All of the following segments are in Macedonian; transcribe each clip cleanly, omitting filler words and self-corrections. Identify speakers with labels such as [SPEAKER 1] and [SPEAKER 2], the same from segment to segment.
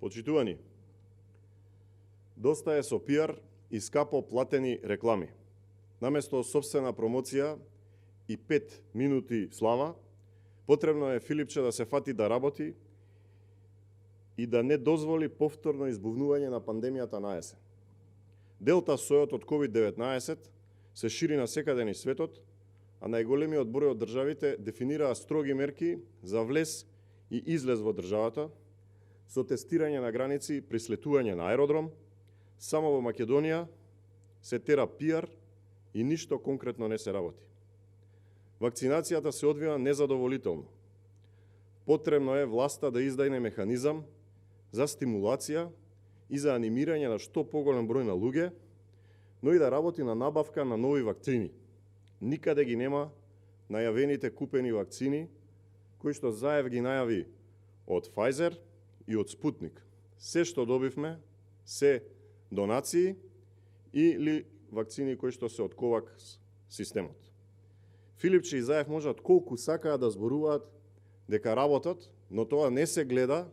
[SPEAKER 1] Почитувани, доста е со пиар и скапо платени реклами. Наместо собствена промоција и 5 минути слава, потребно е Филипче да се фати да работи и да не дозволи повторно избувнување на пандемијата на есен. Делта сојот од COVID-19 се шири на секаде низ светот, а најголемиот број од државите дефинираа строги мерки за влез и излез во државата, со тестирање на граници при слетување на аеродром. Само во Македонија се тера пиар и ништо конкретно не се работи. Вакцинацијата се одвива незадоволително. Потребно е власта да издајне механизам за стимулација и за анимирање на што поголем број на луѓе, но и да работи на набавка на нови вакцини. Никаде ги нема најавените купени вакцини, кои што Заев ги најави од Pfizer и од Sputnik. Се што добивме се донации или вакцини кои што се од COVAX системот. Филипче и Заев можат колку сакаат да зборуваат дека работат, но тоа не се гледа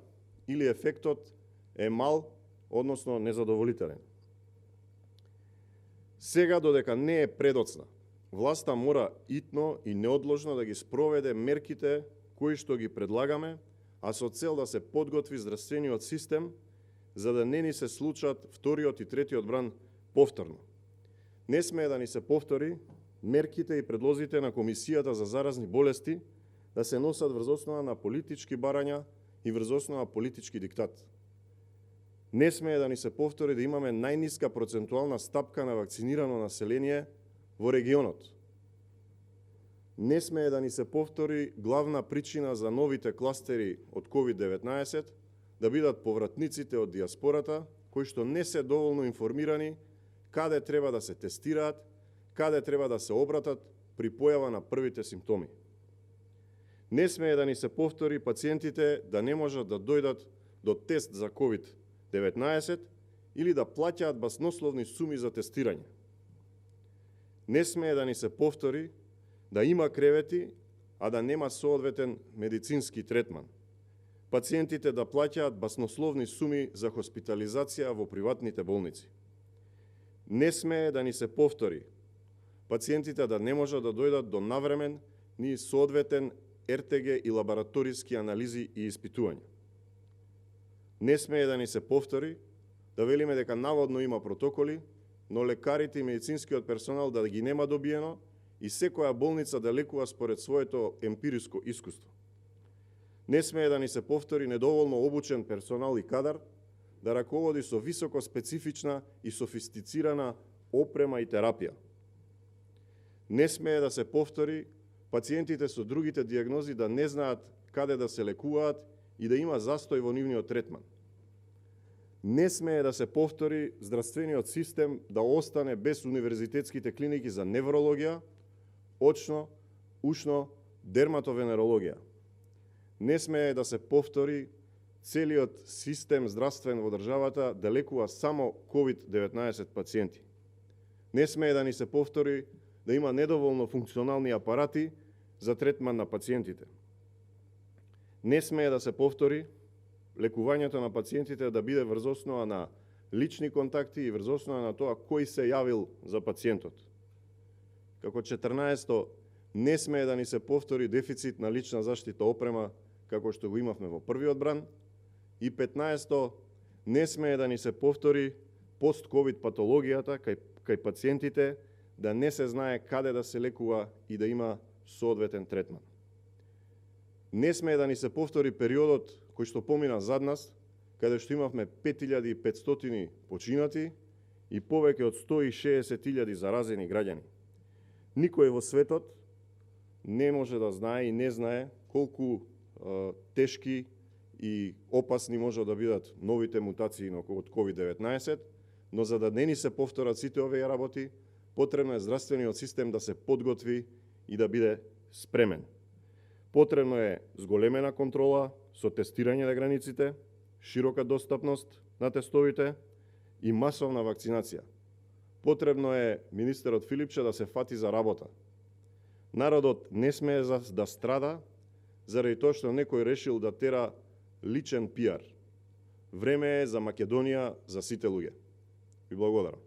[SPEAKER 1] или ефектот е мал, односно незадоволителен. Сега, додека не е предоцна, власта мора итно и неодложно да ги спроведе мерките кои што ги предлагаме, а со цел да се подготви здравствениот систем, за да не ни се случат вториот и третиот бран повторно. Не смее да ни се повтори мерките и предлозите на Комисијата за заразни болести да се носат врз основа на политички барања и врз основа на политички диктат. Не смее да ни се повтори да имаме најниска процентуална стапка на вакцинирано население во регионот. Не смее да ни се повтори главна причина за новите кластери од COVID-19 да бидат повратниците од диаспората, кои што не се доволно информирани каде треба да се тестираат, каде треба да се обратат при појава на првите симптоми. Не смее да ни се повтори пациентите да не можат да дојдат до тест за COVID-19 или да плаќаат баснословни суми за тестирање. Не смее да ни се повтори да има кревети, а да нема соодветен медицински третман. Пациентите да плаќаат баснословни суми за хоспитализација во приватните болници. Не смее да ни се повтори пациентите да не можат да дојдат до навремен ни соодветен РТГ и лабораториски анализи и испитувања. Не смее да ни се повтори да велиме дека наводно има протоколи, но лекарите и медицинскиот персонал да ги нема добиено и секоја болница да лекува според своето емпириско искуство. Не смее да ни се повтори недоволно обучен персонал и кадар да раководи со високо специфична и софистицирана опрема и терапија. Не смее да се повтори пациентите со другите диагнози да не знаат каде да се лекуваат и да има застој во нивниот третман. Не смее да се повтори здравствениот систем да остане без универзитетските клиники за неврологија, очно, ушно, дерматовенерологија. Не смее да се повтори целиот систем здравствен во државата да лекува само COVID-19 пациенти. Не смее да ни се повтори да има недоволно функционални апарати за третман на пациентите. Не смее да се повтори лекувањето на пациентите да биде врз основа на лични контакти и врз основа на тоа кој се јавил за пациентот. Како 14-то, не смее да ни се повтори дефицит на лична заштита опрема, како што го имавме во првиот бран. И 15-то, не смее да ни се повтори пост-ковид патологијата кај пациентите, да не се знае каде да се лекува и да има соодветен третман. Не смее да ни се повтори периодот кој што помина зад нас, каде што имавме 5500 починати и повеќе од 160.000 заразени граѓани. Никој во светот не може да знае и не знае колку тешки и опасни може да бидат новите мутации од COVID-19, но за да не ни се повторат сите овие работи, потребно е здравствениот систем да се подготви и да биде спремен. Потребно е зголемена контрола со тестирање на границите, широка достапност на тестовите и масовна вакцинација. Потребно е министерот Филипче да се фати за работа. Народот не смее да страда заради тоа што некој решил да тера личен пиар. Време е за Македонија за сите луѓе. Ви благодарам.